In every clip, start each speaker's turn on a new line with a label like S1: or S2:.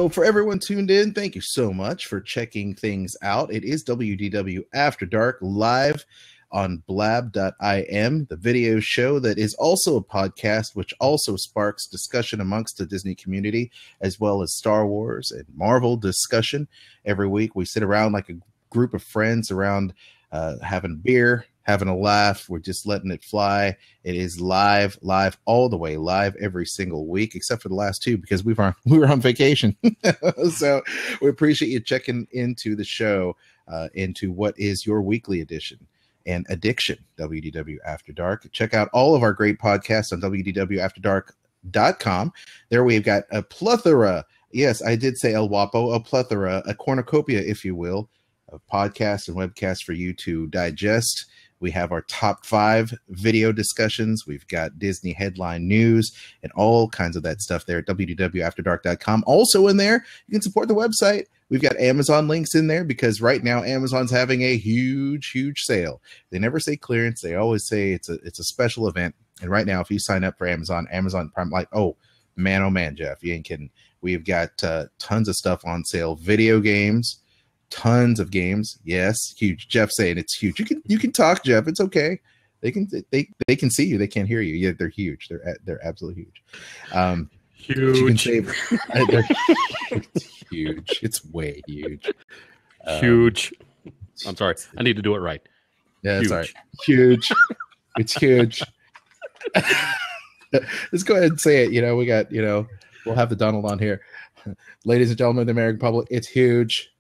S1: So for everyone tuned in, thank you so much for checking things out. It is WDW After Dark live on blab.im, the video show that is also a podcast, which also sparks discussion amongst the Disney community, as well as Star Wars and Marvel discussion. Every week we sit around like a group of friends around having a beer, having a laugh. We're just letting it fly. It is live, all the way live every single week, except for the last two because we were on vacation. So we appreciate you checking into the show, into what is your weekly edition and addiction, WDW After Dark. Check out all of our great podcasts on WDWAfterDark.com. There we've got a plethora. Yes, I did say El Guapo, a plethora, a cornucopia, if you will, of podcasts and webcasts for you to digest. We have our top 5 video discussions. We've got Disney headline news and all kinds of that stuff there at WDWAfterDark.com. Also in there, you can support the website. We've got Amazon links in there because right now Amazon's having a huge sale. They never say clearance. They always say it's a special event. And right now, if you sign up for Amazon Prime, like, oh man, Jeff, you ain't kidding. We've got tons of stuff on sale. Video games. Tons of games. Yes, huge. Jeff saying it's huge. You can talk, Jeff. It's okay. They can see you. They can't hear you. Yeah, they're huge. They're absolutely huge.
S2: Huge.
S1: You can save. It's huge. It's way huge.
S2: Huge. I'm sorry. I need to do it right.
S1: Yeah, that's all right. Huge. It's huge. Let's go ahead and say it. We got. We'll have the Donald on here. Ladies and gentlemen of the American public, it's huge.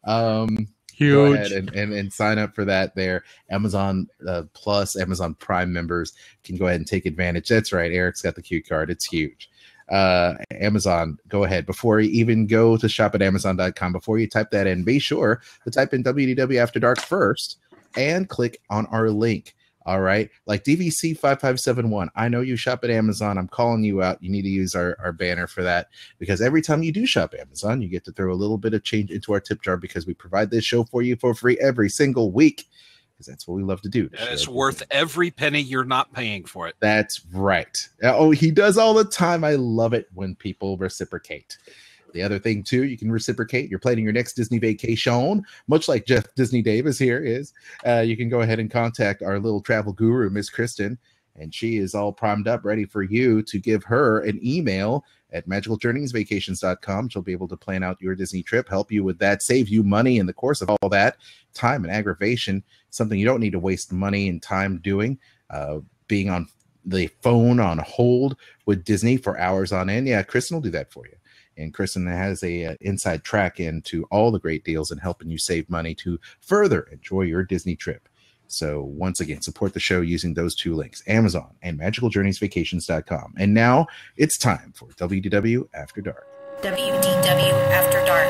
S2: Huge.
S1: Go ahead and sign up for that there. Amazon Plus, Amazon Prime members can go ahead and take advantage. That's right. Eric's got the cue card. It's huge. Amazon, go ahead. Before you even go to shop at Amazon.com, before you type that in, be sure to type in WDW After Dark first and click on our link. All right. Like DVC5571. I know you shop at Amazon. I'm calling you out. You need to use our banner for that because every time you do shop Amazon, you get to throw a little bit of change into our tip jar because we provide this show for you for free every single week because that's what we love to do.
S3: And it's worth every penny you're not paying for it.
S1: That's right. Oh, he does all the time. I love it when people reciprocate. The other thing, too, you can reciprocate. You're planning your next Disney vacation, much like Jeff Disney Davis here is. You can go ahead and contact our little travel guru, Miss Kristen, and she is all primed up, ready for you to give her an email at magicaljourneysvacations.com. She'll be able to plan out your Disney trip, help you with that, save you money in the course of all that, time and aggravation, something you don't need to waste money and time doing, being on the phone on hold with Disney for hours on end. Yeah, Kristen will do that for you. And Kristen has a inside track into all the great deals and helping you save money to further enjoy your Disney trip. So once again, support the show using those two links, Amazon and magicaljourneysvacations.com. And now it's time for WDW After Dark.
S4: WDW After Dark.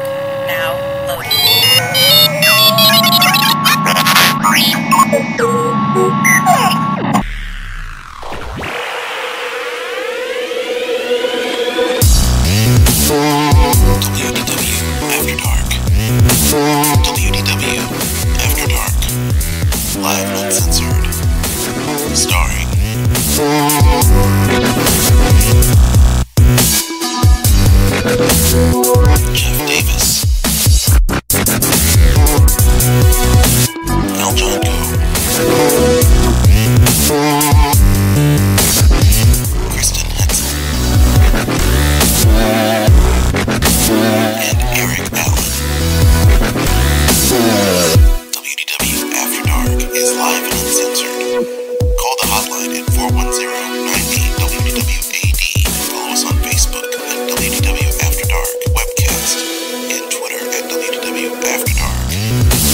S4: Now loading.
S5: WDW After Dark. WDW After Dark. Live and uncensored. Starring Jeff Davis, Al John Go, Kristen Hetzel, and Eric Allen. WDW After Dark is live and uncensored. Call the hotline at 410-98-WDW-AD. Follow us on Facebook at WDW After Dark Webcast and Twitter at WDW After Dark.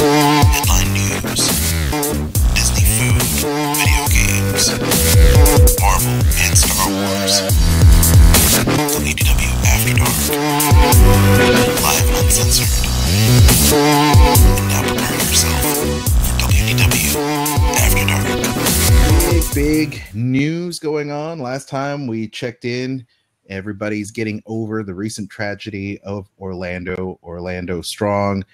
S5: Headline news, Disney food, video games, Marvel and Star Wars. WDW After Dark. Live and uncensored. And now prepare yourself for WDW After Dark.
S1: Big news going on. Last time we checked in, everybody's getting over the recent tragedy of Orlando Strong.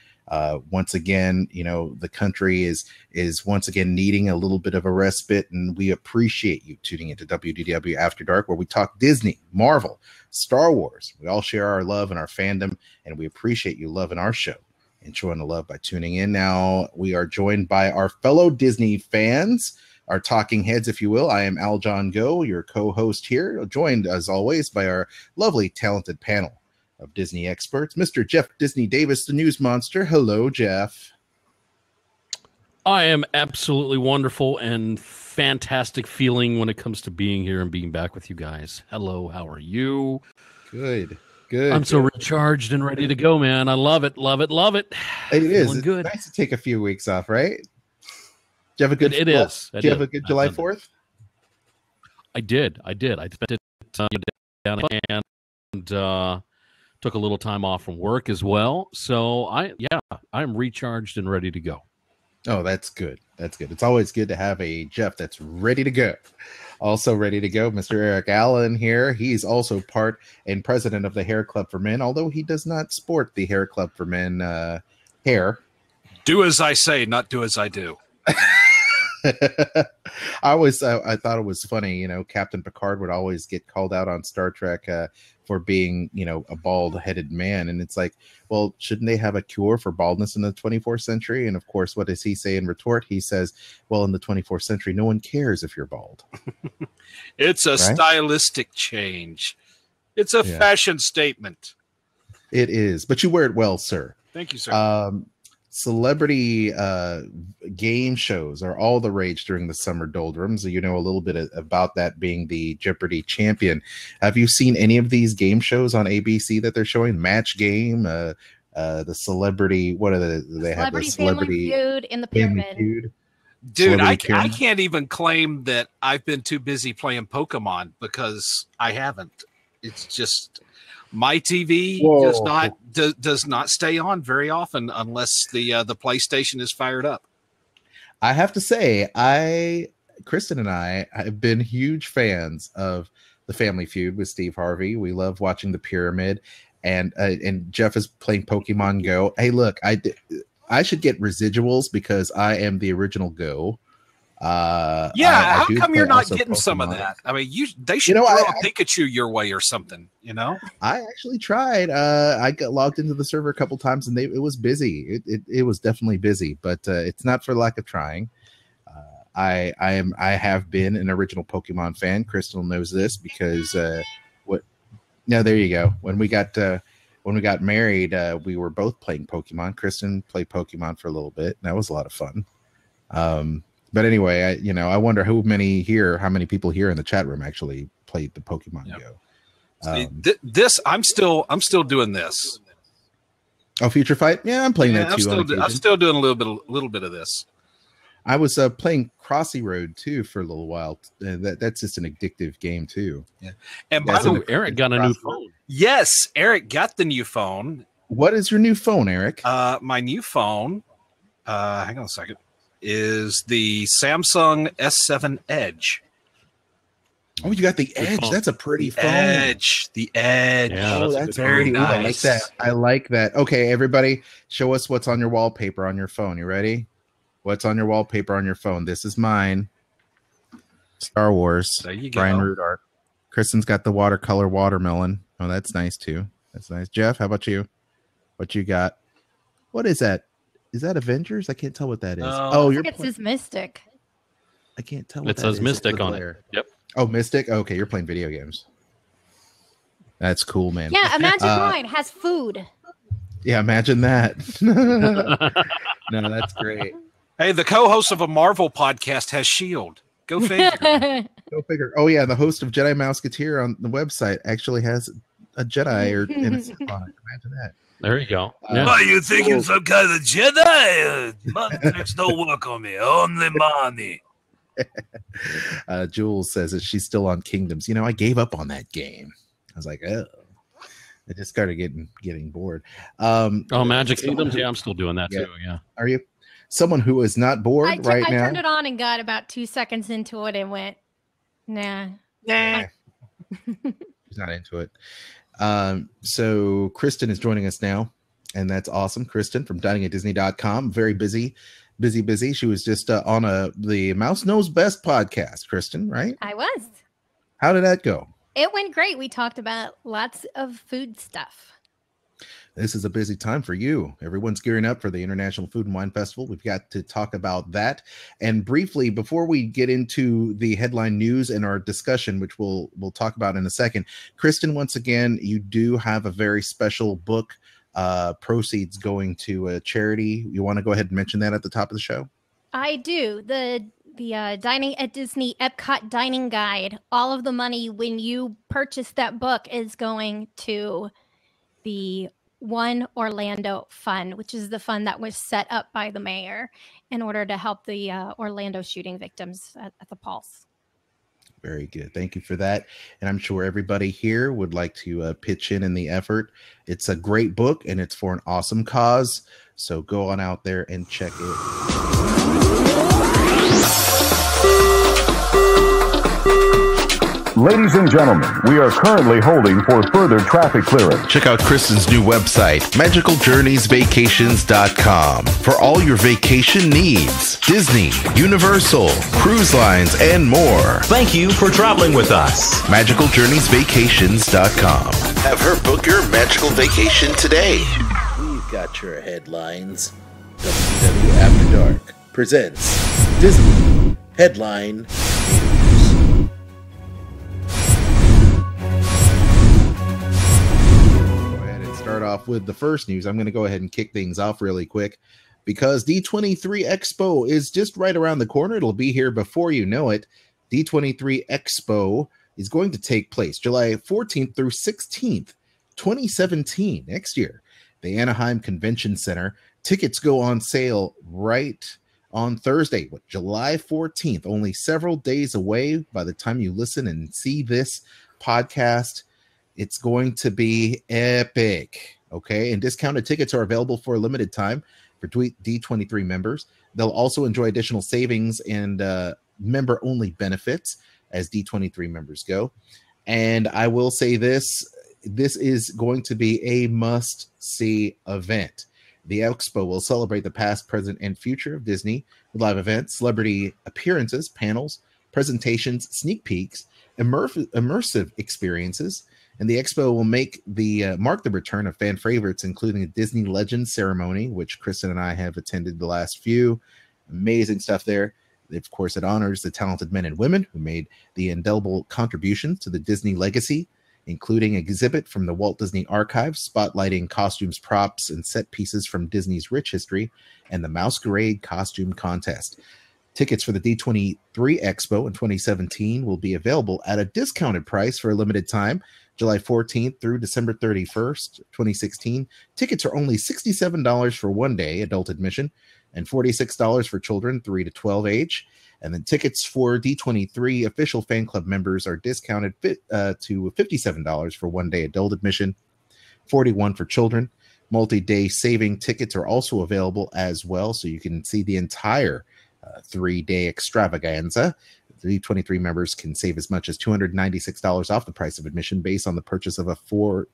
S1: Once again, the country is once again needing a little bit of a respite, and we appreciate you tuning into WDW After Dark, where we talk Disney, Marvel, Star Wars. We all share our love and our fandom, and we appreciate you loving our show and showing the love by tuning in. Now we are joined by our fellow Disney fans, our talking heads, if you will. I am Al John Go, your co-host here, joined as always by our lovely, talented panel of Disney experts, Mr. Jeff Disney Davis, the news monster. Hello, Jeff.
S2: I am absolutely wonderful and fantastic feeling when it comes to being here and being back with you guys. Hello, how are you?
S1: Good.
S2: I'm so recharged and ready to go, man. I love it.
S1: It is.
S2: Feeling good.
S1: It's nice to take a few weeks off, right? Do you have a good?
S2: It is.
S1: Do you have a good July 4th?
S2: I did. I spent it down and took a little time off from work as well. So I'm recharged and ready to go.
S1: Oh, that's good. That's good. It's always good to have a Jeff that's ready to go. Also ready to go, Mr. Eric Allen here. He's also part and president of the Hair Club for Men, although he does not sport the Hair Club for Men hair.
S3: Do as I say, not do as I do.
S1: I thought it was funny, Captain Picard would always get called out on Star Trek for being, a bald-headed man, and it's like, well, shouldn't they have a cure for baldness in the 24th century? And of course, what does he say in retort? He says, well, in the 24th century, no one cares if you're bald.
S3: It's a stylistic change. It's a fashion statement.
S1: It is, but you wear it well, sir.
S3: Thank you, sir.
S1: Celebrity game shows are all the rage during the summer doldrums. You know a little bit about that, being the Jeopardy champion. Have you seen any of these game shows on ABC that they're showing? Match Game, the celebrity. What are they have? The Celebrity
S6: Feud in the Pyramid.
S1: Feud.
S3: Dude, I can't even claim that I've been too busy playing Pokemon because I haven't. It's just my TV does not stay on very often unless the PlayStation is fired up.
S1: I have to say, Kristen and I have been huge fans of the Family Feud with Steve Harvey. We love watching the Pyramid, and Jeff is playing Pokemon Go. Hey, look, I should get residuals because I am the original Go.
S3: How come you're not getting Pokemon. Some of that? I mean, they should throw a Pikachu your way or something.
S1: I actually tried. I got logged into the server a couple times, and it was busy. It was definitely busy, but it's not for lack of trying. I have been an original Pokemon fan. Crystal knows this because No, there you go. When we got married, we were both playing Pokemon. Kristen played Pokemon for a little bit. And that was a lot of fun. But anyway, I wonder how many people here in the chat room actually played the Pokemon Go.
S3: I'm still doing this.
S1: Oh, Future Fight? Yeah, I'm playing that too.
S3: I'm still doing a little bit of this.
S1: I was playing Crossy Road too for a little while. That's just an addictive game too.
S3: Yeah. And by the way,
S2: Eric got a new phone.
S3: Yes, Eric got the new phone.
S1: What is your new phone, Eric?
S3: My new phone, hang on a second, is the Samsung S7 Edge.
S1: Oh, you got the Edge. That's a pretty phone.
S3: The Edge.
S1: Yeah, that's very nice. I like that. I like that. Okay, everybody, show us what's on your wallpaper on your phone. You ready? What's on your wallpaper on your phone? This is mine. Star Wars.
S3: There you go.
S1: Brian Rudart. Kristen's got the watercolor watermelon. Oh, that's nice too. That's nice. Jeff, how about you? What you got? What is that? Is that Avengers? I can't tell what that is.
S6: It says Mystic.
S1: I can't tell what
S2: it says Mystic on it. Yep.
S1: Oh, Mystic? Okay, you're playing video games. That's cool, man.
S6: Yeah, imagine mine has food.
S1: Yeah, imagine that. No, that's great.
S3: Hey, the co-host of a Marvel podcast has S.H.I.E.L.D. Go figure.
S1: Go figure. Oh, yeah, the host of Jedi Mouseketeer on the website actually has a Jedi in a suit on it. Imagine that.
S2: There you go.
S3: Yeah. What, you thinking some kind of Jedi? Money don't work on me. Only money.
S1: Jules says that she's still on Kingdoms. I gave up on that game. I was like, oh. I just started getting bored.
S2: Magic Kingdoms? Yeah, I'm still doing that too. Yeah.
S1: Are you? Someone who is not bored right now?
S6: I turned it on and got about 2 seconds into it and went, nah.
S1: She's not into it. So Kristen is joining us now. And that's awesome. Kristen from diningatdisney.com. Very busy. She was just on the Mouse Knows Best podcast, Kristen, right?
S6: I was.
S1: How did that go?
S6: It went great. We talked about lots of food stuff.
S1: This is a busy time for you. Everyone's gearing up for the International Food and Wine Festival. We've got to talk about that. And briefly, before we get into the headline news and our discussion, which we'll talk about in a second, Kristen, once again, you do have a very special book, proceeds going to a charity. You want to go ahead and mention that at the top of the show?
S6: I do. The Dining at Disney Epcot Dining Guide. All of the money when you purchase that book is going to the One Orlando Fund, which is the fund that was set up by the mayor in order to help the Orlando shooting victims at the Pulse.
S1: Very good. Thank you for that. And I'm sure everybody here would like to pitch in the effort. It's a great book and it's for an awesome cause. So go on out there and check it.
S7: Ladies and gentlemen, we are currently holding for further traffic clearance.
S1: Check out Kristen's new website, magicaljourneysvacations.com, for all your vacation needs. Disney, Universal, cruise lines, and more.
S8: Thank you for traveling with us.
S1: magicaljourneysvacations.com. Have her book your magical vacation today. We've got your headlines. WDW After Dark presents Disney Headline News. Start off with the first news. I'm going to go ahead and kick things off really quick because D23 Expo is just right around the corner. It'll be here before you know it. D23 Expo is going to take place July 14th through 16th, 2017, next year. The Anaheim Convention Center. Tickets go on sale right on Thursday, July 14th, only several days away by the time you listen and see this podcast. It's going to be epic, okay? And discounted tickets are available for a limited time for D23 members. They'll also enjoy additional savings and member-only benefits as D23 members go. And I will say this is going to be a must-see event. The Expo will celebrate the past, present, and future of Disney with live events, celebrity appearances, panels, presentations, sneak peeks, immersive experiences. And the Expo will mark the return of fan favorites, including a Disney Legends ceremony, which Kristen and I have attended the last few. Amazing stuff there. Of course, it honors the talented men and women who made the indelible contributions to the Disney legacy, including an exhibit from the Walt Disney Archives, spotlighting costumes, props, and set pieces from Disney's rich history, and the Masquerade Costume Contest. Tickets for the D23 Expo in 2017 will be available at a discounted price for a limited time, July 14th through December 31st, 2016. Tickets are only $67 for one day adult admission and $46 for children 3 to 12 age. And then tickets for D23 official fan club members are discounted to $57 for one day adult admission, $41 for children. Multi-day saving tickets are also available as well, so you can see the entire 3-day extravaganza. The D23 members can save as much as $296 off the price of admission based on the purchase of four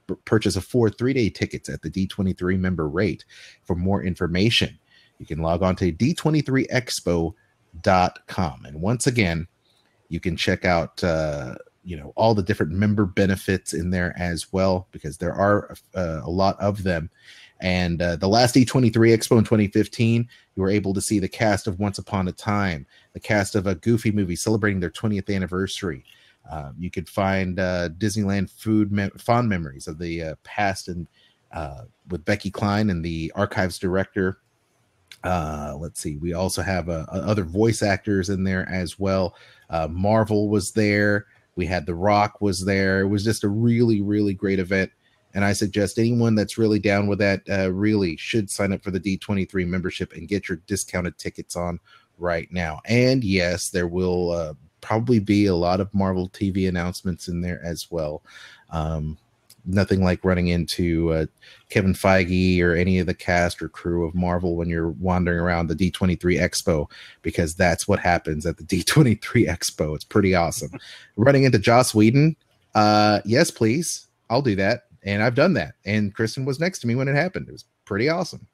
S1: 3-day tickets at the D23 member rate. For more information, you can log on to d23expo.com. And once again, you can check out all the different member benefits in there as well, because there are a lot of them. And the last D23 Expo in 2015, you were able to see the cast of Once Upon a Time, the cast of a Goofy movie celebrating their 20th anniversary. You could find Disneyland fond memories of the past, and with Becky Klein and the archives director. Let's see. We also have other voice actors in there as well. Marvel was there. We had The Rock was there. It was just a really, really great event. And I suggest anyone that's really down with that really should sign up for the D23 membership and get your discounted tickets on right now. And yes, there will probably be a lot of Marvel TV announcements in there as well. Nothing like running into Kevin Feige or any of the cast or crew of Marvel when you're wandering around the D23 Expo, because that's what happens at the D23 Expo. It's pretty awesome. Running into Joss Whedon. Yes, please. I'll do that. And I've done that. And Kristen was next to me when it happened. It was pretty awesome.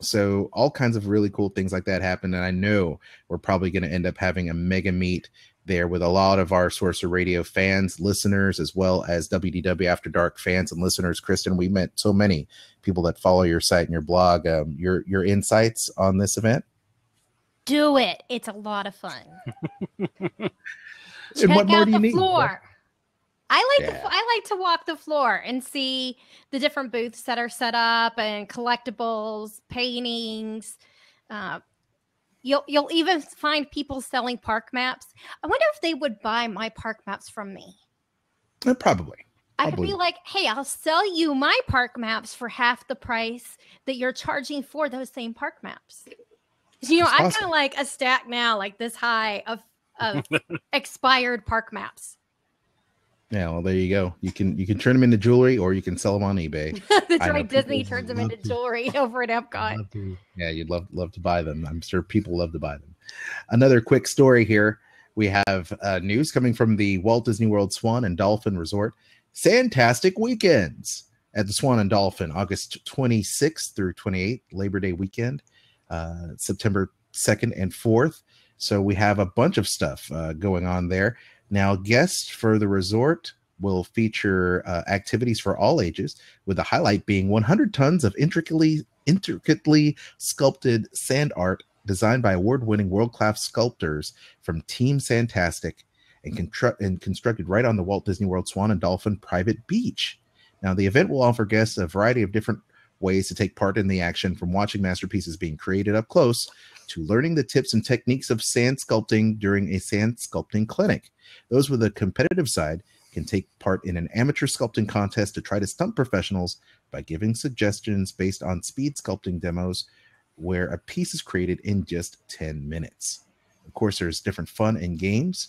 S1: So all kinds of really cool things like that happened. And I know we're probably going to end up having a mega meet there with a lot of our Sorcerer Radio fans, listeners, as well as WDW After Dark fans and listeners. Kristen, we met so many people that follow your site and your blog. Your insights on this event?
S6: Do it. It's a lot of fun.
S1: And what more do you need?
S6: Floor. I like to walk the floor and see the different booths that are set up and collectibles, paintings. You'll even find people selling park maps. I wonder if they would buy my park maps from me.
S1: Probably.
S6: I could be like, hey, I'll sell you my park maps for half the price that you're charging for those same park maps. You know,
S1: That's
S6: I'm
S1: awesome.
S6: kind of like a stack now, like this high of expired park maps.
S1: Yeah, well, there you go. You can turn them into jewelry, or you can sell them on eBay.
S6: That's right. Disney turns them into jewelry over at Epcot.
S1: Yeah, you'd love to buy them. I'm sure people love to buy them. Another quick story here. We have news coming from the Walt Disney World Swan and Dolphin Resort. Fantastic weekends at the Swan and Dolphin, August 26th through 28th, Labor Day weekend, September 2nd and 4th. So we have a bunch of stuff going on there. Now, guests for the resort will feature activities for all ages, with the highlight being 100 tons of intricately sculpted sand art designed by award-winning world-class sculptors from Team Santastic and constructed right on the Walt Disney World Swan and Dolphin private beach. Now, the event will offer guests a variety of different ways to take part in the action, from watching masterpieces being created up close to learning the tips and techniques of sand sculpting during a sand sculpting clinic. Those with a competitive side can take part in an amateur sculpting contest to try to stump professionals by giving suggestions based on speed sculpting demos, where a piece is created in just 10 minutes. Of course, there's different fun and games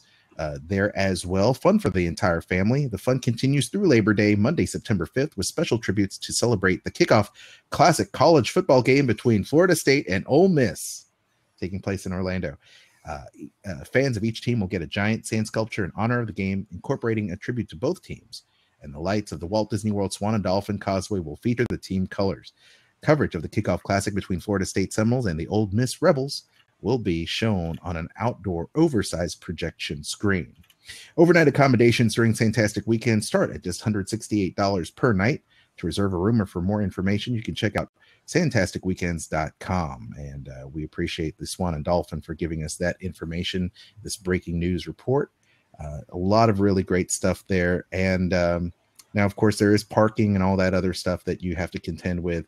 S1: there as well. Fun for the entire family. The fun continues through Labor Day, Monday, September 5th, with special tributes to celebrate the kickoff classic college football game between Florida State and Ole Miss, taking place in Orlando. Fans of each team will get a giant sand sculpture in honor of the game, incorporating a tribute to both teams. And the lights of the Walt Disney World Swan and Dolphin Causeway will feature the team colors. Coverage of the kickoff classic between Florida State Seminoles and the Ole Miss Rebels will be shown on an outdoor oversized projection screen. Overnight accommodations during Fantastic Weekend start at just $168 per night. To reserve a room or for more information, you can check out fantasticweekends.com. And we appreciate the Swan and Dolphin for giving us that information, this breaking news report. A lot of really great stuff there. And now, of course, there is parking and all that other stuff that you have to contend with.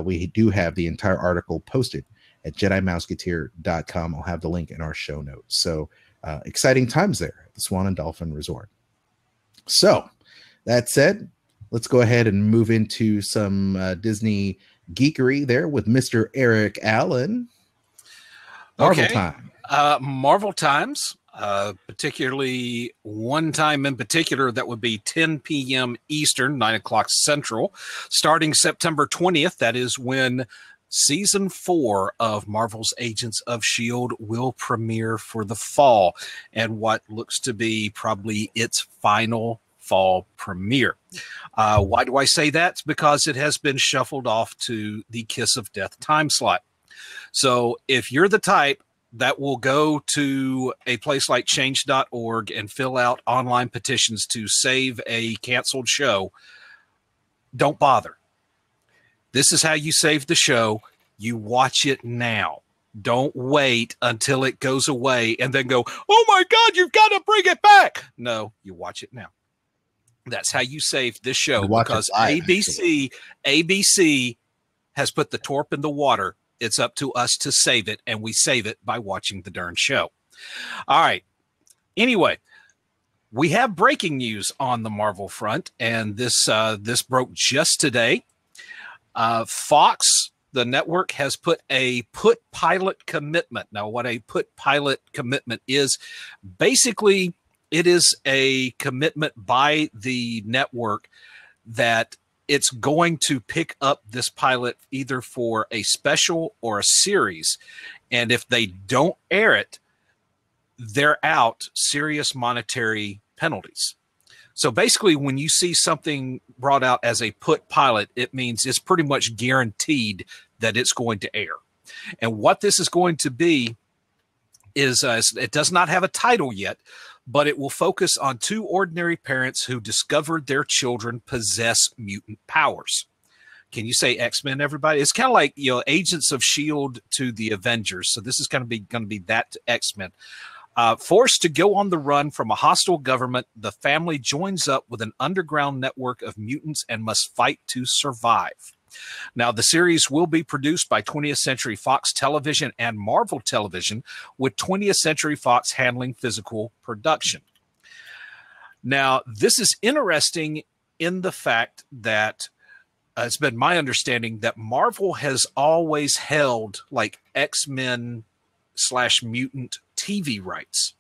S1: We do have the entire article posted at JediMouseketeer.com. I'll have the link in our show notes. So exciting times there at the Swan and Dolphin Resort. So that said, let's go ahead and move into some Disney geekery there with Mr. Eric Allen. Marvel time.
S3: Marvel times, particularly one time in particular that would be 10 p.m. Eastern, 9 o'clock Central, starting September 20th. That is when Season 4 of Marvel's Agents of S.H.I.E.L.D. will premiere for the fall, and what looks to be probably its final fall premiere. Why do I say that? It's because it has been shuffled off to the Kiss of Death time slot. So if you're the type that will go to a place like change.org and fill out online petitions to save a canceled show, don't bother. This is how you save the show. You watch it now. Don't wait until it goes away and then go, oh my God, you've got to bring it back. No, you watch it now. That's how you save this show, because ABC has put the torp in the water. It's up to us to save it, and we save it by watching the darn show. All right. Anyway, we have breaking news on the Marvel front, and this broke just today. Fox, the network, has put a put pilot commitment. Now, what a put pilot commitment is, basically, it is a commitment by the network that it's going to pick up this pilot either for a special or a series. And if they don't air it, they're out serious monetary penalties. So basically, when you see something brought out as a put pilot, it means it's pretty much guaranteed that it's going to air. And what this is going to be is it does not have a title yet, but it will focus on two ordinary parents who discovered their children possess mutant powers. Can you say X-Men, everybody? It's kind of like, Agents of S.H.I.E.L.D. to the Avengers. So this is going to be that to X-Men. Forced to go on the run from a hostile government, the family joins up with an underground network of mutants and must fight to survive. Now, the series will be produced by 20th Century Fox Television and Marvel Television, with 20th Century Fox handling physical production. Now, this is interesting in the fact that it's been my understanding that Marvel has always held like X-Men / mutant TV rights.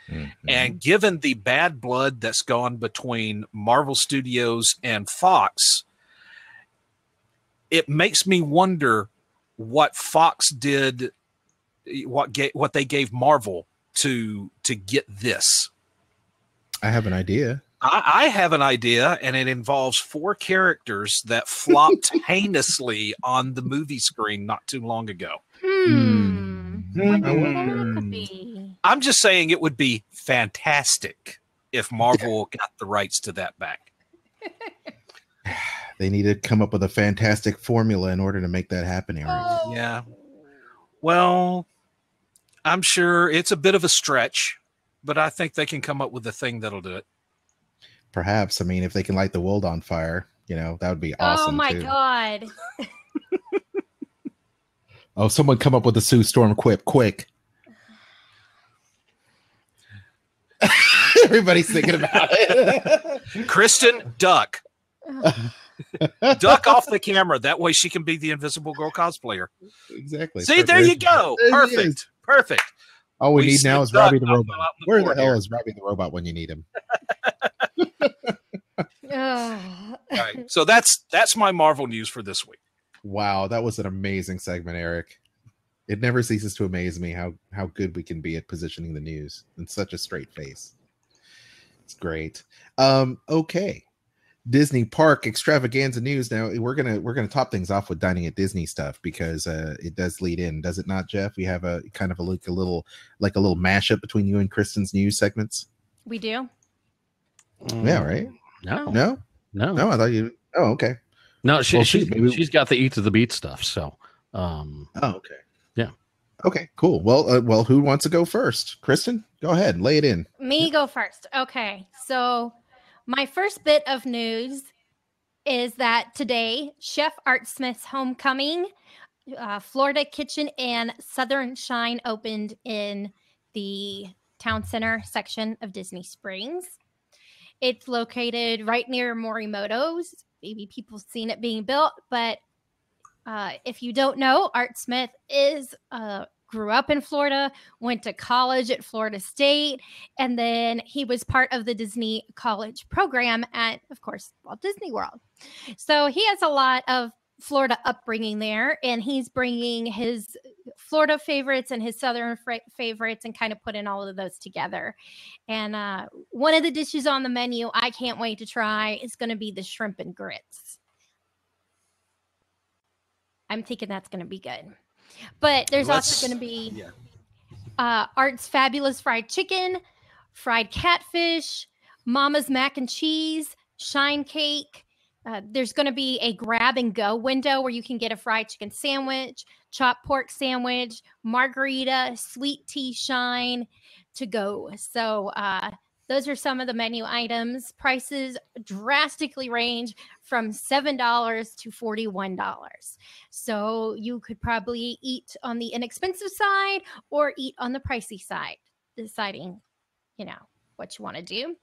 S3: Mm-hmm. And given the bad blood that's gone between Marvel Studios and Fox, it makes me wonder what Fox did, what they gave Marvel to get this.
S1: I have an idea.
S3: I have an idea, and it involves 4 characters that flopped heinously on the movie screen not too long ago. I'm just saying it would be fantastic if Marvel got the rights to that back.
S1: They need to come up with a fantastic formula in order to make that happen, Eric.
S3: Oh. Yeah. Well, I'm sure it's a bit of a stretch, but I think they can come up with a thing that'll do it.
S1: Perhaps. I mean, if they can light the world on fire, that would be awesome.
S6: Oh my God.
S1: Oh, someone come up with a Sue Storm quip, quick. Everybody's thinking about it.
S3: Kristen, duck. Duck off the camera. That way she can be the Invisible Girl cosplayer.
S1: Exactly.
S3: See, there you go. Perfect. Perfect.
S1: All we need now is Robbie the Robot. Where the hell is Robbie the Robot when you need him?
S3: All right. So that's my Marvel news for this week.
S1: Wow, that was an amazing segment, Eric. It never ceases to amaze me how good we can be at positioning the news in such a straight face. It's great. Okay. Disney Park extravaganza news. Now we're gonna top things off with dining at Disney stuff because it does lead in, does it not, Jeff? We have a kind of a little mashup between you and Kristen's news segments.
S6: We do.
S1: Yeah, right.
S2: No.
S1: I thought you. Oh, okay.
S2: No, she's got the Eat to the Beat stuff. So.
S1: Oh, okay.
S2: Yeah.
S1: Okay. Cool. Well, who wants to go first? Kristen, go ahead. Lay it in.
S6: Me go first. Okay. So. My first bit of news is that today, Chef Art Smith's homecoming, Florida Kitchen and Southern Shine opened in the town center section of Disney Springs. It's located right near Morimoto's. Maybe people have seen it being built, but if you don't know, Art Smith grew up in Florida, went to college at Florida State, and then he was part of the Disney College program at, of course, Walt Disney World. So he has a lot of Florida upbringing there, and he's bringing his Florida favorites and his Southern favorites and kind of putting all of those together. And one of the dishes on the menu I can't wait to try is going to be the shrimp and grits. I'm thinking that's going to be good. But there's also going to be Art's Fabulous Fried Chicken, Fried Catfish, Mama's Mac and Cheese, Shine Cake. There's going to be a grab and go window where you can get a fried chicken sandwich, chopped pork sandwich, margarita, sweet tea shine to go. So those are some of the menu items. Prices drastically range from $7 to $41. So you could probably eat on the inexpensive side or eat on the pricey side, deciding, what you want to do.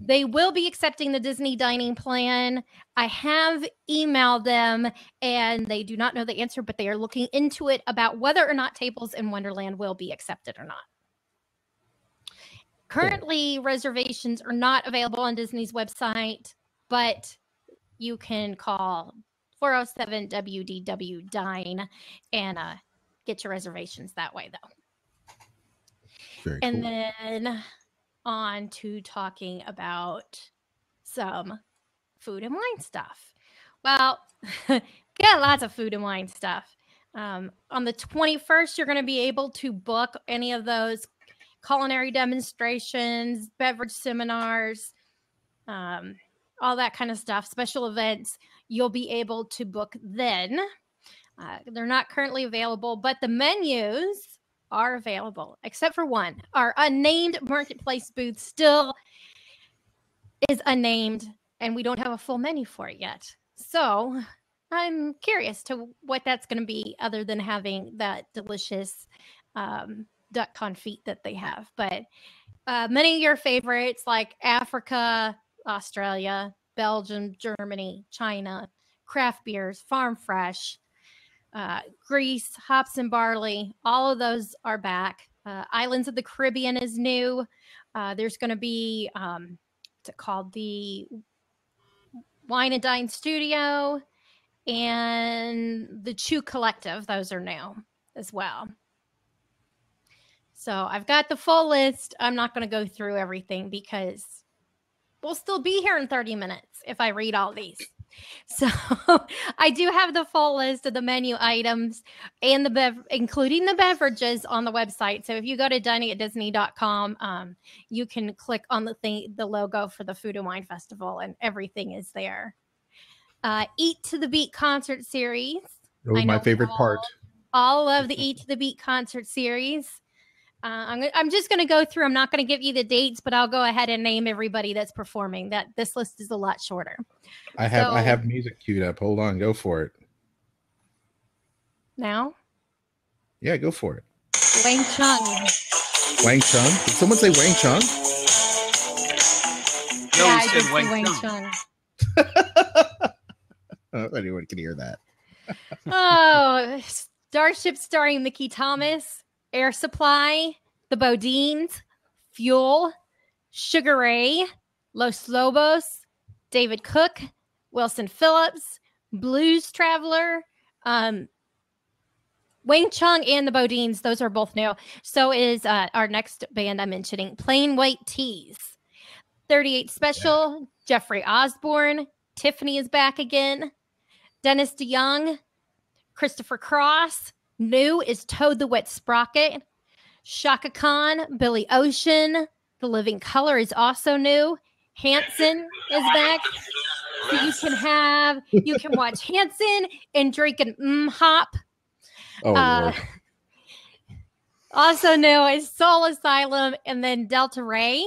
S6: They will be accepting the Disney dining plan. I have emailed them and they do not know the answer, but they are looking into it about whether or not tables in Wonderland will be accepted or not. Currently, reservations are not available on Disney's website, but you can call 407 WDW Dine and get your reservations that way, though.
S1: Very
S6: and
S1: cool.
S6: Then on to talking about some food and wine stuff. Well, got lots of food and wine stuff. On the 21st, you're going to be able to book any of those culinary demonstrations, beverage seminars, all that kind of stuff, special events. You'll be able to book then. They're not currently available, but the menus are available, except for one. Our unnamed marketplace booth still is unnamed, and we don't have a full menu for it yet. So I'm curious to what that's going to be, other than having that delicious duck confit that they have. But many of your favorites like Africa, Australia, Belgium, Germany, China, craft beers, farm fresh, Greece, hops and barley, all of those are back. Islands of the Caribbean is new. There's going to be what's it called? The Wine and Dine Studio and the Chew Collective. Those are new as well. So I've got the full list. I'm not going to go through everything because we'll still be here in 30 minutes if I read all these. So I do have the full list of the menu items and including the beverages on the website. So if you go to diningatdisney.com, you can click on the logo for the Food and Wine Festival, and everything is there. Eat to the Beat concert series.
S1: Oh, my favorite part.
S6: All of the Eat to the Beat concert series. I'm just going to go through. I'm not going to give you the dates, but I'll go ahead and name everybody that's performing. That this list is a lot shorter.
S1: I have music queued up. Hold on, go for it.
S6: Now?
S1: Yeah, go for it.
S6: Wang Chung.
S1: Wang Chung? Did someone say Wang Chung?
S3: No,
S6: Yeah,
S3: he
S6: I did
S3: said
S6: say
S3: Wang
S6: Wang
S3: Chung.
S6: Chung.
S1: Anyone can hear that.
S6: Oh, Starship starring Mickey Thomas, Air Supply, The Bodines, Fuel, Sugar Ray, Los Lobos, David Cook, Wilson Phillips, Blues Traveler, Wang Chung and The Bodines. Those are both new. So is our next band I'm mentioning, Plain White Tees. 38 Special, Jeffrey Osborne, Tiffany is back again, Dennis DeYoung, Christopher Cross. New is Toad the Wet Sprocket. Shaka Khan, Billy Ocean. The Living Color is also new. Hanson is back. So you can watch Hanson and drink an hop.
S1: Oh, Lord.
S6: Also new is Soul Asylum, and then Delta Ray,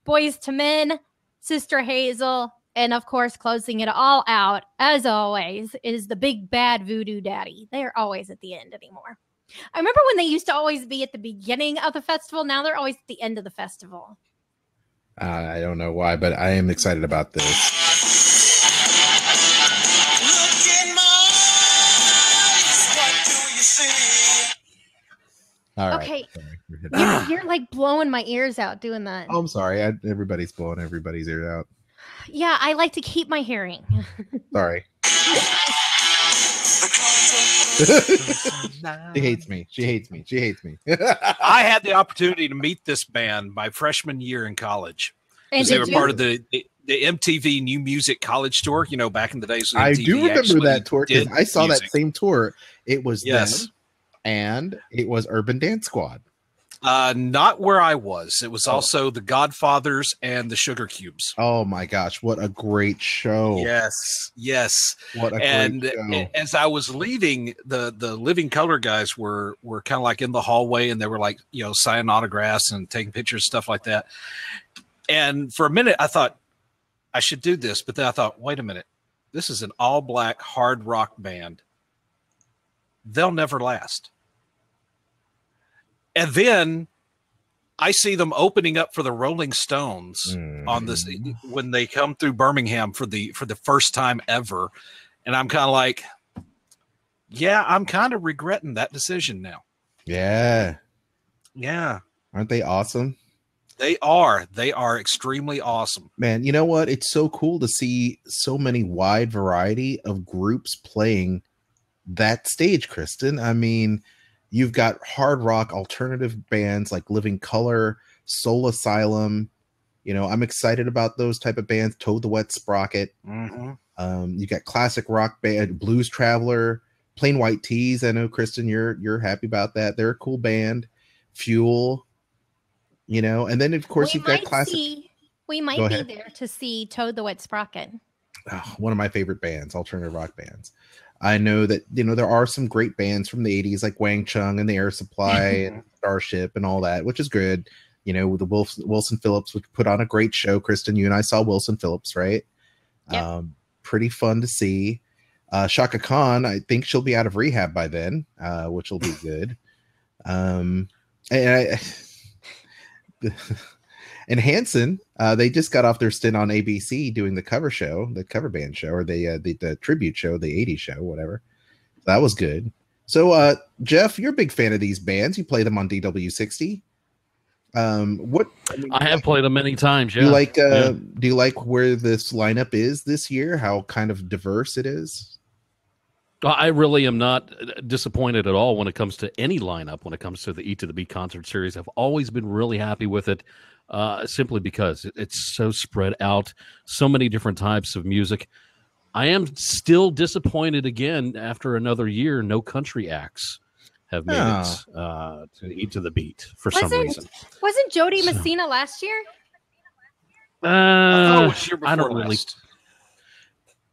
S6: Boys to Men, Sister Hazel, and of course, closing it all out, as always, is the Big Bad Voodoo Daddy. They are always at the end anymore. I remember when they used to always be at the beginning of the festival. Now they're always at the end of the festival.
S1: I don't know why, but I am excited about this. All right.
S6: Okay. You're like blowing my ears out doing that.
S1: Oh, I'm sorry. Everybody's blowing everybody's ears out.
S6: Yeah, I like to keep my hearing.
S1: Sorry. She hates me. She hates me. She hates me.
S3: I had the opportunity to meet this band my freshman year in college.
S6: And
S3: They were part of the MTV New Music College Tour, you know, back in the days.
S1: I do remember that tour because I saw
S3: music.
S1: that same tour. It was
S3: Yes.
S1: them, and it was Urban Dance Squad.
S3: Not where I was. It was also the Godfathers and the Sugar Cubes.
S1: Oh my gosh, what a great show.
S3: Yes.
S1: What a
S3: And
S1: great show.
S3: as I was leaving, the Living Color guys were kind of like in the hallway, and they were like, you know, signing autographs and taking pictures, stuff like that. And for a minute, I thought I should do this, but then I thought, wait a minute, this is an all-black hard rock band. They'll never last. And then I see them opening up for the Rolling Stones on this when they come through Birmingham for the first time ever. And I'm kind of like, yeah, I'm kind of regretting that decision now.
S1: Yeah.
S3: Yeah.
S1: Aren't they awesome?
S3: They are. They are extremely awesome.
S1: Man, you know what? It's so cool to see so many wide variety of groups playing that stage, Kristen. I mean, you've got hard rock alternative bands like Living Color, Soul Asylum, I'm excited about those type of bands. Toad the Wet Sprocket. You got classic rock band, Blues Traveler, Plain White Tees. I know, Kristen, you're happy about that. They're a cool band. Fuel, and then of course you've got classic.
S6: We might be there to see Toad the Wet Sprocket.
S1: Oh, one of my favorite bands, alternative rock bands. I know that there are some great bands from the 80s like Wang Chung and the Air Supply and Starship and all that, which is good. With the Wilson Phillips, which put on a great show. Kristen, you and I saw Wilson Phillips, right?
S6: Yep.
S1: Pretty fun to see. Shaka Khan, I think she'll be out of rehab by then, which will be good. And Hanson, they just got off their stint on ABC doing the cover band show, or the tribute show, the 80s show, whatever. That was good. So, Jeff, you're a big fan of these bands. You play them on DW60.
S2: I have played them many times. Yeah.
S1: Do you like where this lineup is this year? How kind of diverse it is?
S2: I really am not disappointed at all when it comes to any lineup. When it comes to the E to the Beat concert series, I've always been really happy with it, simply because it's so spread out, so many different types of music. I am still disappointed again after another year. No country acts have made it to E to the Beat for some reason.
S6: Wasn't Jody Messina last year?
S3: I was year before
S2: I don't really.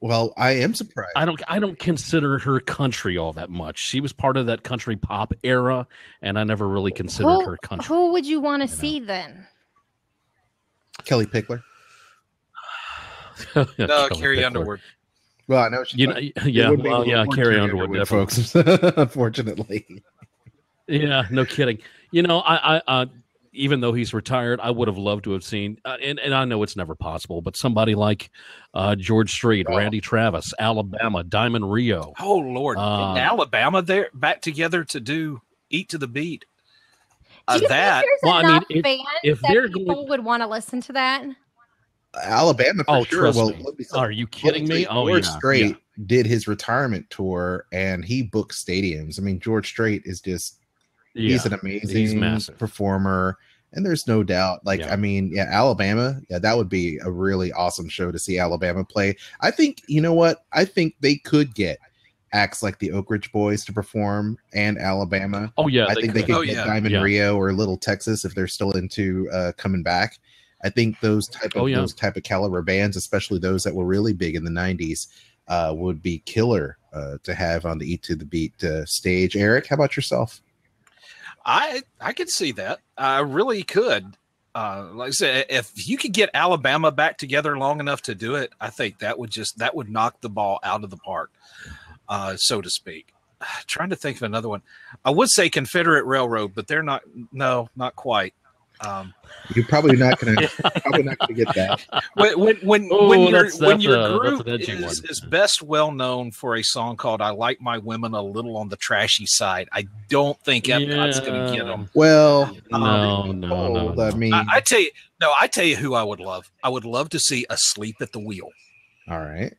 S1: Well, I am surprised.
S2: I don't consider her country all that much. She was part of that country pop era, and I never really considered her country.
S6: Who would you want to see then?
S1: Kelly Pickler.
S3: No, Carrie Underwood.
S1: Well, I know
S2: she's Carrie Underwood,
S1: folks. Unfortunately.
S2: Yeah, no kidding. I even though he's retired, I would have loved to have seen, and I know it's never possible, but somebody like George Strait, Randy Travis, Alabama, Diamond Rio.
S3: Oh, Lord. Alabama, they're back together to do Eat to the Beat.
S6: Do you think there's enough fans if people would want to listen to that?
S1: Alabama, for sure. Well,
S2: are you kidding me?
S1: George Strait did his retirement tour, and he booked stadiums. I mean, George Strait is just... he's an amazing performer, and there's no doubt. Alabama, that would be a really awesome show to see Alabama play. I think, I think they could get acts like the Oak Ridge Boys to perform and Alabama.
S2: Oh yeah,
S1: I think they could get Diamond Rio or Little Texas if they're still into coming back. I think those type of caliber bands, especially those that were really big in the 90s, would be killer to have on the Eat to the Beat stage. Eric, how about yourself?
S3: I could see that. I really could. Like I said, if you could get Alabama back together long enough to do it, I think that would knock the ball out of the park, so to speak. Trying to think of another one. I would say Confederate Railroad, but they're not. No, not quite.
S1: You're probably not going to get that.
S3: When your group is best well known for a song called "I Like My Women a Little on the Trashy Side," I don't think Epcot's going to get them.
S1: Well,
S2: no.
S1: I mean,
S3: I tell you who I would love. I would love to see Asleep at the Wheel.
S1: All right.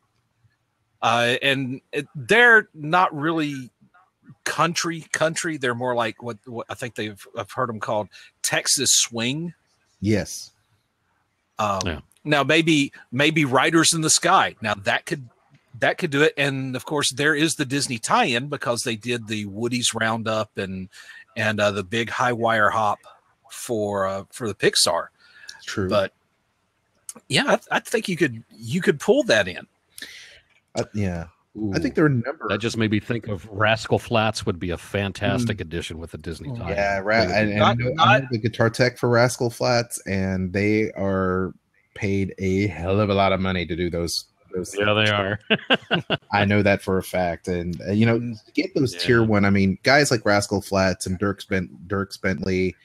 S3: And they're not really country. They're more like what I think I've heard them called Texas swing.
S1: Yes.
S3: Now maybe Riders in the Sky. Now that could do it. And of course there is the Disney tie-in because they did the Woody's Roundup and the big high wire hop for the Pixar.
S1: True.
S3: But yeah, I think you could pull that in.
S1: Yeah. Ooh, I think there are a number.
S2: That just made me think of Rascal Flatts would be a fantastic addition with the Disney tie.
S1: Yeah, I know the guitar tech for Rascal Flatts, and they are paid a hell of a lot of money to do those.
S2: Yeah, they are.
S1: I know that for a fact, and to get those tier one. I mean, guys like Rascal Flatts and Dierks Bentley,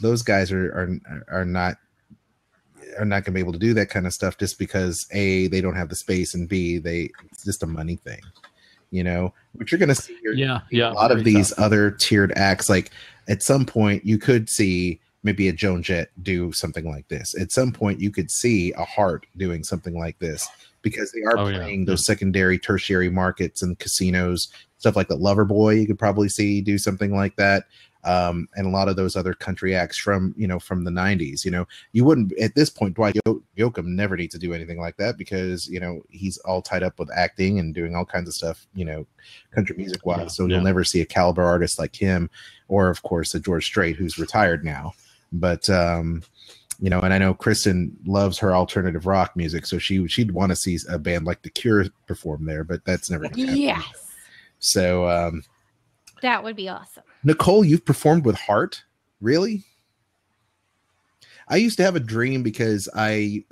S1: those guys are not going to be able to do that kind of stuff just because A, they don't have the space, and B, it's just a money thing, but you're going to see a lot of these other tiered acts. Like at some point you could see maybe a Joan Jett do something like this. At some point you could see a Heart doing something like this because they are playing those secondary, tertiary markets and casinos, stuff like the Loverboy. You could probably see do something like that. and a lot of those other country acts from the 90s. You wouldn't at this point. Dwight Yoakam never needs to do anything like that because he's all tied up with acting and doing all kinds of stuff, country music wise. So you'll never see a caliber artist like him, or of course a George Strait, who's retired now. But and I know Kristen loves her alternative rock music, so she'd want to see a band like The Cure perform there, but that's never gonna happen.
S6: Yes.
S1: So
S6: that would be awesome.
S1: Nicole, you've performed with Heart? Really? I used to have a dream because I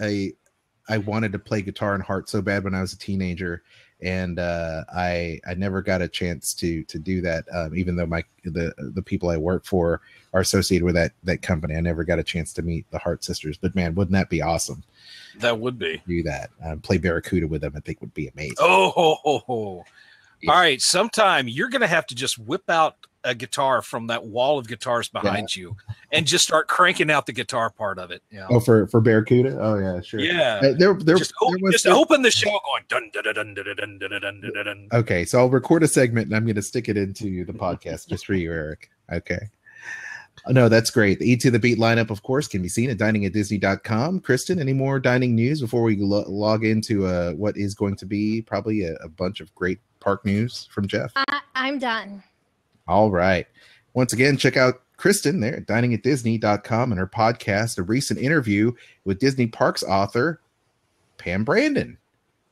S1: wanted to play guitar in Heart so bad when I was a teenager, and I never got a chance to do that. Even though the people I work for are associated with that company, I never got a chance to meet the Heart sisters. But man, wouldn't that be awesome?
S3: That would be.
S1: Do that. Play Barracuda with them, I think would be amazing.
S3: Oh. Yeah. All right, sometime you're going to have to just whip out a guitar from that wall of guitars behind you and just start cranking out the guitar part of it.
S1: Oh, for Barracuda? Oh, yeah, sure.
S3: Yeah.
S1: Just
S3: open the show going dun dun dun dun dun dun dun dun dun.
S1: Okay, so I'll record a segment and I'm going to stick it into the podcast just for you, Eric. Okay. No, that's great. The Eat to the Beat lineup, of course, can be seen at diningatdisney.com. Kristen, any more dining news before we log into what is going to be probably a bunch of great park news from Jeff?
S6: I'm done.
S1: All right. Once again, check out Kristen there at diningatdisney.com and her podcast, a recent interview with Disney Parks author Pam Brandon,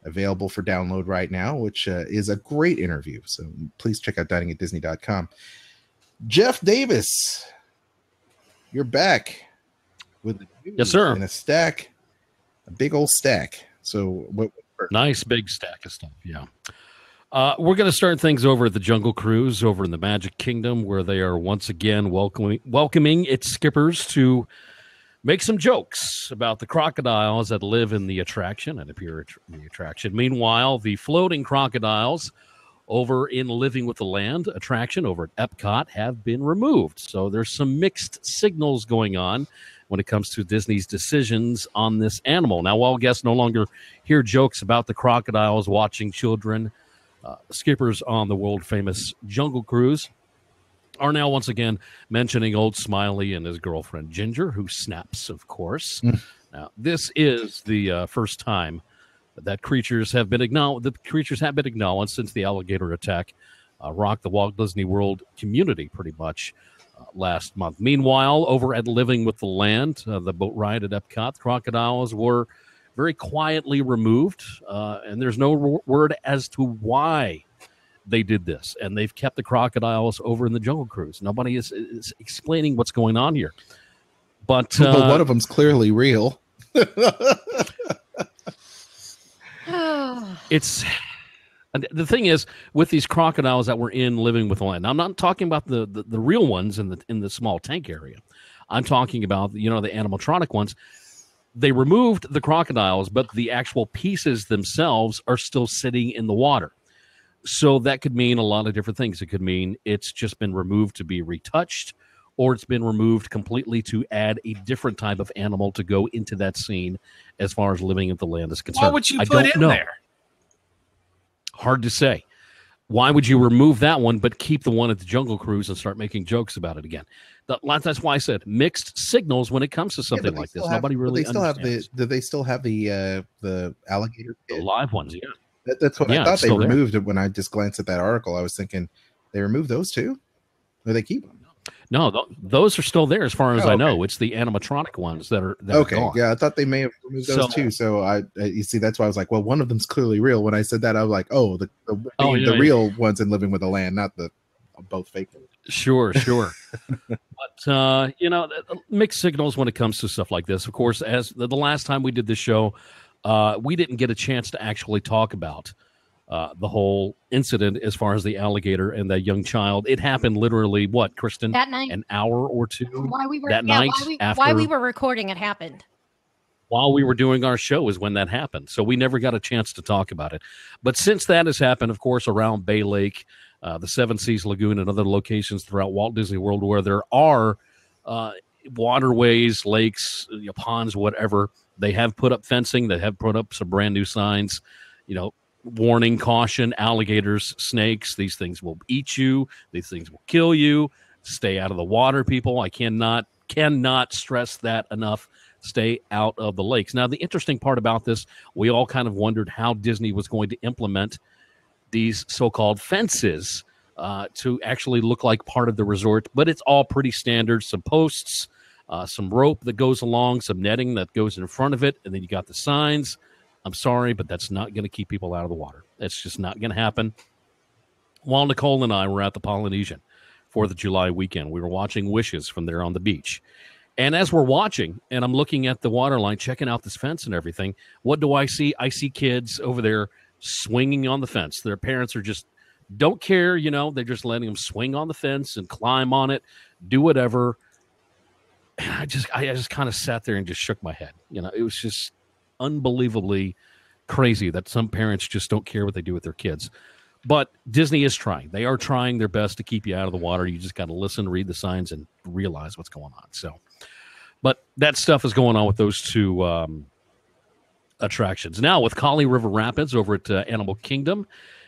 S1: available for download right now, which is a great interview. So please check out diningatdisney.com. Jeff Davis, you're back with the news.
S2: Yes, sir.
S1: And a big old stack. So
S2: nice big stack of stuff. Yeah. We're going to start things over at the Jungle Cruise over in the Magic Kingdom, where they are once again welcoming its skippers to make some jokes about the crocodiles that live in the attraction and appear in the attraction. Meanwhile, the floating crocodiles over in Living with the Land attraction over at Epcot have been removed. So there's some mixed signals going on when it comes to Disney's decisions on this animal. Now, while guests no longer hear jokes about the crocodiles watching children, skippers on the world-famous Jungle Cruise are now once again mentioning Old Smiley and his girlfriend Ginger, who snaps, of course. Now, this is the first time that creatures have been acknowledged since the alligator attack rocked the Walt Disney World community pretty much last month. Meanwhile, over at Living with the Land, the boat ride at Epcot, the crocodiles were very quietly removed, and there's no word as to why they did this. And they've kept the crocodiles over in the Jungle Cruise. Nobody is explaining what's going on here. But
S1: one of them's clearly real.
S2: It's the thing is with these crocodiles that were in Living with the Land. I'm not talking about the real ones in the small tank area. I'm talking about the animatronic ones. They removed the crocodiles, but the actual pieces themselves are still sitting in the water. So that could mean a lot of different things. It could mean it's just been removed to be retouched, or it's been removed completely to add a different type of animal to go into that scene as far as Living at the Land is concerned.
S3: Why would you put it in there?
S2: Hard to say. Why would you remove that one but keep the one at the Jungle Cruise and start making jokes about it again? That's why I said mixed signals when it comes to something like this. Nobody really understands.
S1: Do they still have the alligator pit?
S2: The live ones, yeah.
S1: That's what I thought they removed it when I just glanced at that article. I was thinking they removed those too? Or they keep them?
S2: No, those are still there as far as I know. It's the animatronic ones that are gone.
S1: Yeah, I thought they may have removed those too. So you see, that's why I was like, well, one of them's clearly real. When I said that, I was like, oh, the real ones in Living with the Land, not the both fake ones.
S2: Sure. But mixed signals when it comes to stuff like this. Of course, as the last time we did this show, we didn't get a chance to actually talk about the whole incident as far as the alligator and that young child. It happened literally, Kristen?
S6: That night.
S2: An hour or two
S6: while we were recording, it happened.
S2: While we were doing our show is when that happened. So we never got a chance to talk about it. But since that has happened, of course, around Bay Lake, the Seven Seas Lagoon, and other locations throughout Walt Disney World where there are waterways, lakes, ponds, whatever, they have put up fencing. They have put up some brand new signs, warning, caution, alligators, snakes. These things will eat you. These things will kill you. Stay out of the water, people. I cannot stress that enough. Stay out of the lakes. Now, the interesting part about this, we all kind of wondered how Disney was going to implement these so-called fences to actually look like part of the resort, but it's all pretty standard. Some posts, some rope that goes along, some netting that goes in front of it, and then you got the signs. I'm sorry, but that's not going to keep people out of the water. That's just not going to happen. While Nicole and I were at the Polynesian for the July weekend, we were watching Wishes from there on the beach. And as we're watching, and I'm looking at the water line, checking out this fence and everything, what do I see? I see kids over there swinging on the fence. Their parents are just don't care, they're just letting them swing on the fence and climb on it, do whatever. And I just kind of sat there and just shook my head. It was just unbelievably crazy that some parents just don't care what they do with their kids. But Disney is trying. They are trying their best to keep you out of the water. You just got to listen, read the signs, and realize what's going on. So, but that stuff is going on with those two attractions. Now, with Kali River Rapids over at Animal Kingdom,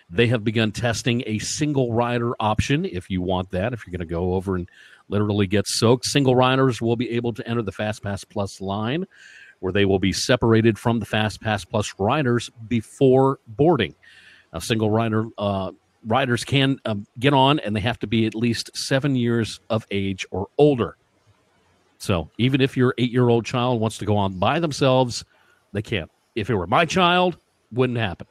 S2: they have begun testing a single rider option if you want that. If you're going to go over and literally get soaked, single riders will be able to enter the Fast Pass Plus line, where they will be separated from the Fast Pass Plus riders before boarding. Now, single rider riders can get on, and they have to be at least 7 years of age or older. So even if your 8-year-old child wants to go on by themselves, they can't. If it were my child, wouldn't happen.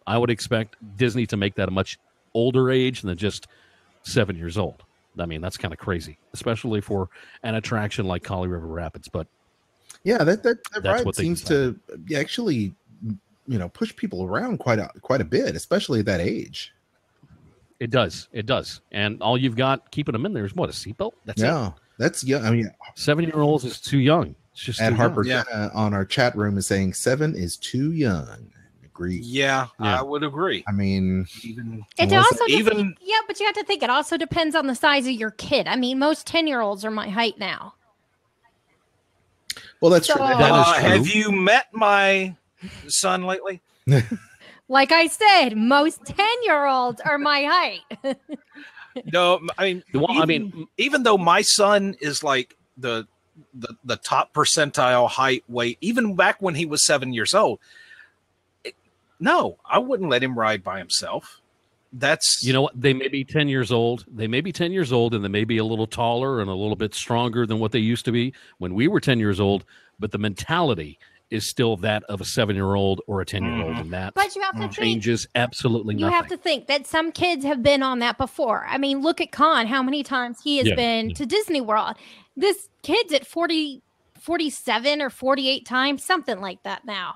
S2: I would expect Disney to make that a much older age than just 7 years old. I mean, that's kind of crazy, especially for an attraction like Kali River Rapids. But
S1: yeah, that ride seems to actually, push people around quite a bit, especially at that age.
S2: It does. And all you've got keeping them in there is what, a seatbelt? That's it.
S1: That's young. I mean,
S2: 7-year-olds is too young. It's just
S1: and Harper on our chat room is saying 7 is too young. Agree.
S3: Yeah, I would agree.
S1: I mean,
S6: but you have to think it also depends on the size of your kid. I mean, most 10-year-olds are my height now.
S1: Well, that's true. That is true.
S3: Have you met my son lately?
S6: Like I said, most 10-year-olds are my height.
S3: No, I mean, even though my son is like the top percentile height, weight, even back when he was 7 years old, no, I wouldn't let him ride by himself. That's,
S2: what, they may be 10 years old. They may be 10 years old, and they may be a little taller and a little bit stronger than what they used to be when we were 10 years old. But the mentality is still that of a 7-year-old or a 10-year-old, and that changes absolutely nothing.
S6: You have to think that some kids have been on that before. I mean, look at Khan, how many times he has been to Disney World. This kid's at 47 or 48 times, something like that now.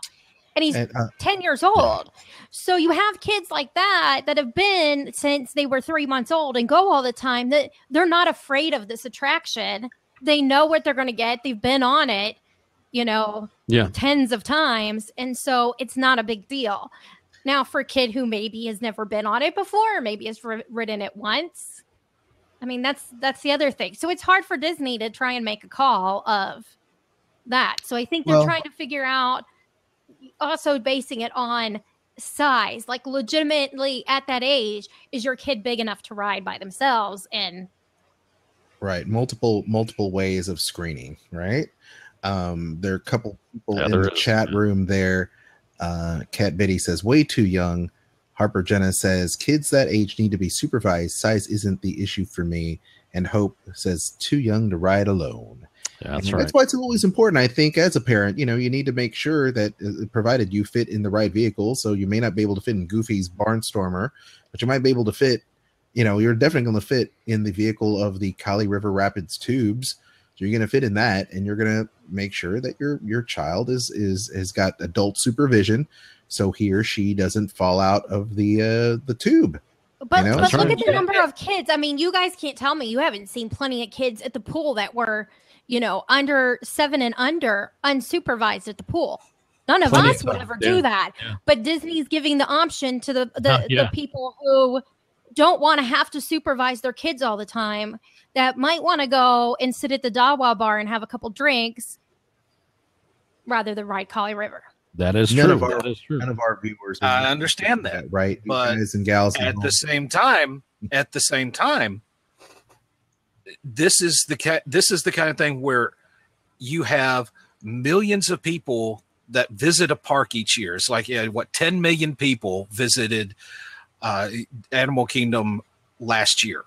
S6: And he's 10 years old. So you have kids like that have been since they were 3 months old and go all the time, that they're not afraid of this attraction. They know what they're going to get. They've been on it, tens of times. And so it's not a big deal. Now, for a kid who maybe has never been on it before, maybe has ridden it once. I mean, that's the other thing. So it's hard for Disney to try and make a call of that. So I think they're trying to figure out, also basing it on size, like legitimately at that age, is your kid big enough to ride by themselves? And
S1: right, multiple ways of screening, right? There are a couple people in the chat room there. Cat Betty says way too young. Harper Jenna says kids that age need to be supervised. Size isn't the issue for me. And Hope says too young to ride alone.
S2: Yeah, that's right.
S1: That's why it's always important, I think, as a parent, you need to make sure that provided you fit in the right vehicle. So you may not be able to fit in Goofy's Barnstormer, but you might be able to fit, you're definitely going to fit in the vehicle of the Kali River Rapids tubes. So you're going to fit in that, and you're going to make sure that your child has got adult supervision, so he or she doesn't fall out of the tube.
S6: But look at the number of kids. I mean, you guys can't tell me you haven't seen plenty of kids at the pool that were, under 7 and under, unsupervised at the pool. None of us would ever do that. Yeah. But Disney's giving the option to the people who don't want to have to supervise their kids all the time, that might want to go and sit at the Dawa bar and have a couple drinks rather than ride Kali River.
S2: That is true.
S1: None of our viewers.
S3: I understand that,
S1: right?
S3: But
S1: guys and gals
S3: at the same time, this is the kind of thing where you have millions of people that visit a park each year. It's like 10 million people visited Animal Kingdom last year.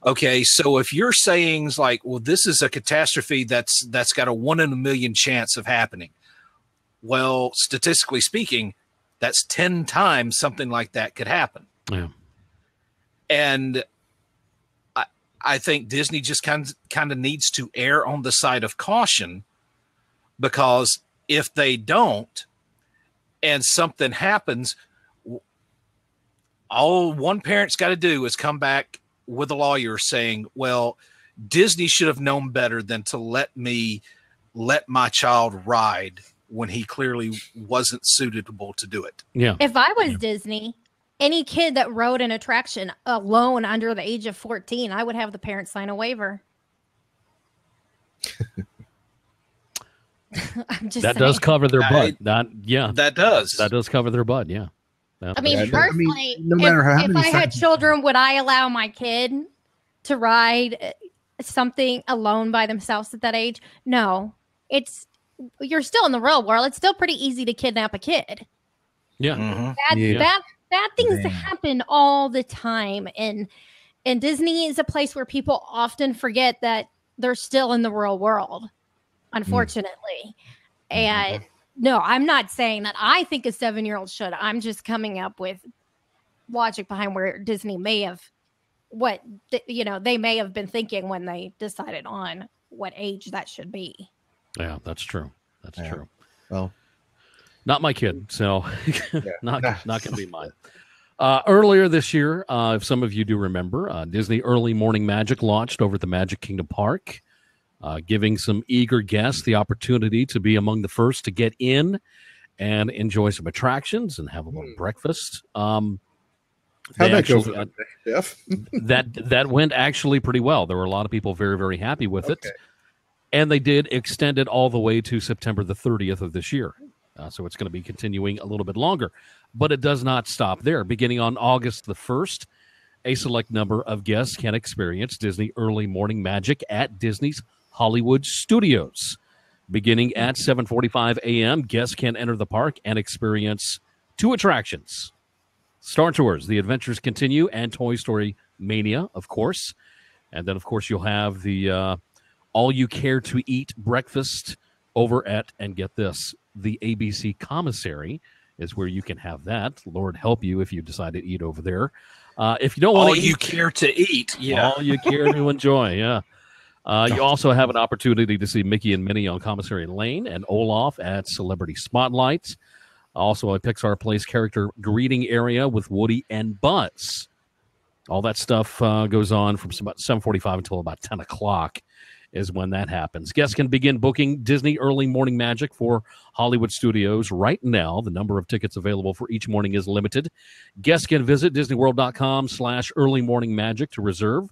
S3: Okay, so if you're saying like, well, this is a catastrophe that's got a 1 in a million chance of happening, well, statistically speaking, that's 10 times something like that could happen.
S2: Yeah.
S3: And I think Disney just kind of needs to err on the side of caution, because if they don't and something happens, all one parent's got to do is come back with a lawyer saying, well, Disney should have known better than to let my child ride when he clearly wasn't suitable to do it.
S2: Yeah.
S6: If I was Disney, any kid that rode an attraction alone under the age of 14, I would have the parents sign a waiver. I'm just
S2: that
S6: saying.
S2: does cover their butt. That does cover their butt. Yeah.
S6: I mean, personally,
S9: no matter how
S6: if I had children, would I allow my kid to ride something alone by themselves at that age? No. You're still in the real world. It's still pretty easy to kidnap a kid.
S2: Yeah.
S3: Mm-hmm.
S6: Bad things happen all the time. And Disney is a place where people often forget that they're still in the real world, unfortunately. And no, I'm not saying that I think a 7-year-old should. I'm just coming up with logic behind where Disney may have they may have been thinking when they decided on what age that should be.
S2: Yeah, that's true. That's true.
S1: Well,
S2: not my kid, so not going to be mine. Earlier this year, if some of you do remember, Disney Early Morning Magic launched over at the Magic Kingdom Park, giving some eager guests the opportunity to be among the first to get in and enjoy some attractions and have a little breakfast.
S1: How'd that go, Jeff?
S2: that went actually pretty well. There were a lot of people very, very happy with it. And they did extend it all the way to September the 30th of this year. So it's going to be continuing a little bit longer. But it does not stop there. Beginning on August the 1st, a select number of guests can experience Disney Early Morning Magic at Disney's Hollywood Studios. Beginning at 7:45 a.m., guests can enter the park and experience 2 attractions. Star Tours, The Adventures Continue, and Toy Story Mania, of course. And then, of course, you'll have the All You Care to Eat breakfast over at, and get this, the ABC Commissary is where you can have that. Lord help you if you decide to eat over there. If you don't want
S3: all you care to eat,
S2: all you care to enjoy, you also have an opportunity to see Mickey and Minnie on Commissary Lane and Olaf at Celebrity Spotlight. Also, a Pixar Place character greeting area with Woody and Buzz. All that stuff goes on from about 7:45 until about 10 o'clock is when that happens. Guests can begin booking Disney Early Morning Magic for Hollywood Studios right now. The number of tickets available for each morning is limited. Guests can visit disneyworld.com/early morning magic to reserve,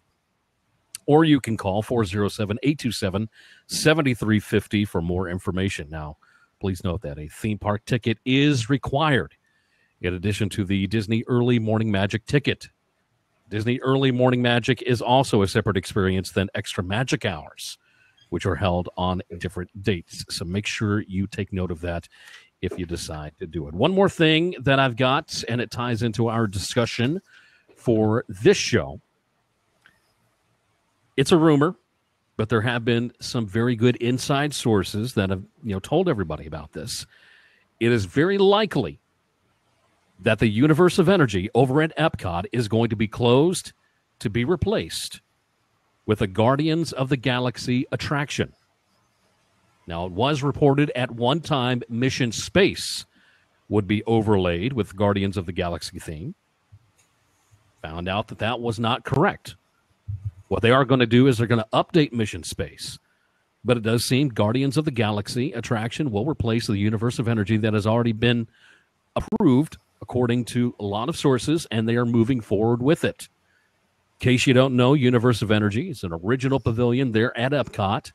S2: or you can call 407-827-7350 for more information. Now, please note that a theme park ticket is required in addition to the Disney Early Morning Magic ticket. Disney Early Morning Magic is also a separate experience than Extra Magic Hours, which are held on different dates. So make sure you take note of that if you decide to do it. One more thing that I've got, and it ties into our discussion for this show. It's a rumor, but there have been some very good inside sources that have told everybody about this. It is very likely that the Universe of Energy over at Epcot is going to be closed to be replaced with a Guardians of the Galaxy attraction. Now, it was reported at one time Mission Space would be overlaid with Guardians of the Galaxy theme. Found out that that was not correct. What they are going to do is they're going to update Mission Space. But it does seem Guardians of the Galaxy attraction will replace the Universe of Energy that has already been approved according to a lot of sources, and they are moving forward with it. In case you don't know, Universe of Energy is an original pavilion there at Epcot.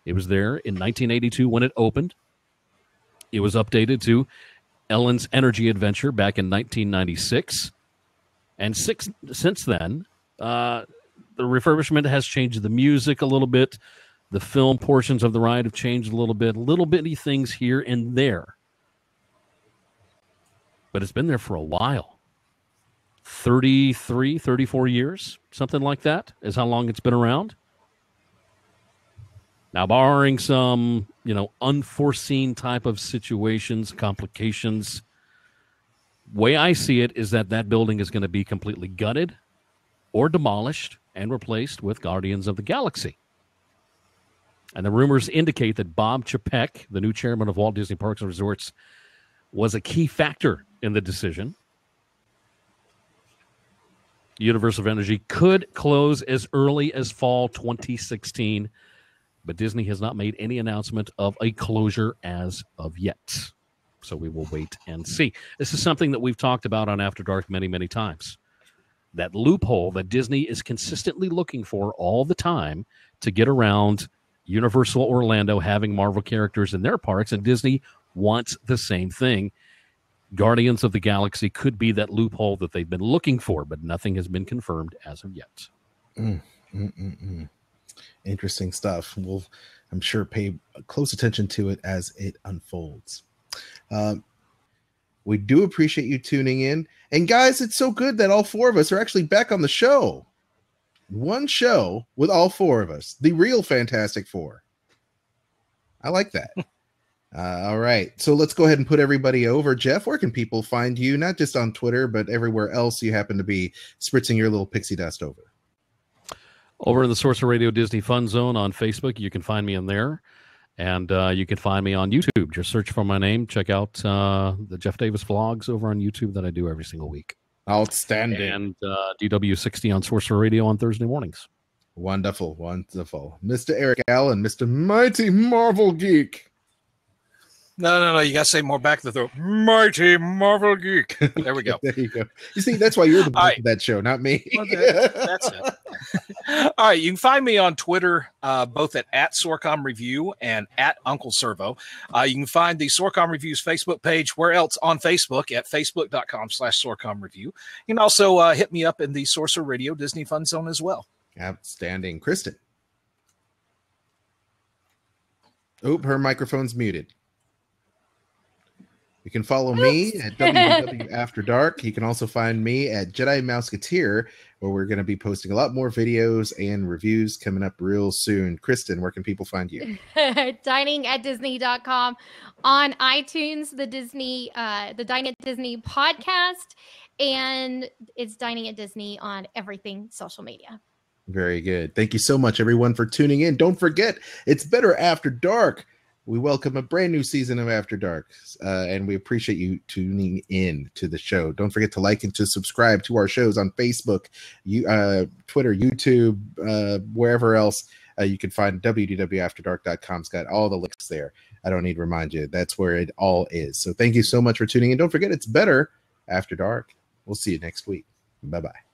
S2: It was there in 1982 when it opened. It was updated to Ellen's Energy Adventure back in 1996. And since then, the refurbishment has changed the music a little bit. The film portions of the ride have changed a little bit. Little bitty things here and there. But it's been there for a while. 33, 34 years, something like that is how long it's been around. Now, barring some, unforeseen type of situations, complications, way I see it is that building is going to be completely gutted or demolished and replaced with Guardians of the Galaxy. And the rumors indicate that Bob Chapek, the new chairman of Walt Disney Parks and Resorts, was a key factor in the decision. Universe of Energy could close as early as fall 2016, but Disney has not made any announcement of a closure as of yet. So we will wait and see. This is something that we've talked about on After Dark many, many times. That loophole that Disney is consistently looking for all the time to get around Universal Orlando having Marvel characters in their parks, and Disney wants the same thing. Guardians of the Galaxy could be that loophole that they've been looking for, but nothing has been confirmed as of yet.
S1: Interesting stuff. We'll, I'm sure, pay close attention to it as it unfolds. We do appreciate you tuning in. And guys, it's so good that all four of us are actually back on the show. One show with all four of us. The real Fantastic Four. I like that. All right. So let's go ahead and put everybody over. Jeff, where can people find you? Not just on Twitter, but everywhere else you happen to be spritzing your little pixie dust over.
S2: Over in the Sorcerer Radio Disney Fun Zone on Facebook. You can find me in there. And you can find me on YouTube. Just search for my name. Check out the Jeff Davis vlogs over on YouTube that I do every single week.
S1: Outstanding.
S2: And DW60 on Sorcerer Radio on Thursday mornings.
S1: Wonderful, wonderful. Mr. Eric Allen, Mr. Mighty Marvel Geek.
S3: No. You got to say more back to the throat. Mighty Marvel Geek. There we go.
S1: There you go. You see, that's why you're the boss of that show, not me.
S3: Well, that's it. All right. You can find me on Twitter, both at Sorcom Review and at Uncle Servo. You can find the Sorcom Reviews Facebook page, where else on Facebook, at facebook.com/Sorcom Review. You can also hit me up in the Sorcerer Radio Disney Fun Zone as well.
S1: Outstanding. Kristen. Oop, her microphone's muted. You can follow me at WDW After Dark. You can also find me at Jedi Mouseketeer, where we're going to be posting a lot more videos and reviews coming up real soon. Kristen, where can people find you?
S6: Dining@Disney.com, on iTunes, the Dining at Disney podcast, and it's Dining at Disney on everything social media.
S1: Very good. Thank you so much, everyone, for tuning in. Don't forget, it's better after dark. We welcome a brand new season of After Dark, and we appreciate you tuning in to the show. Don't forget to like and to subscribe to our shows on Facebook, Twitter, YouTube, wherever else. You can find WDWAfterDark.com. It's got all the links there. I don't need to remind you. That's where it all is. So thank you so much for tuning in. Don't forget, it's better after dark. We'll see you next week. Bye-bye.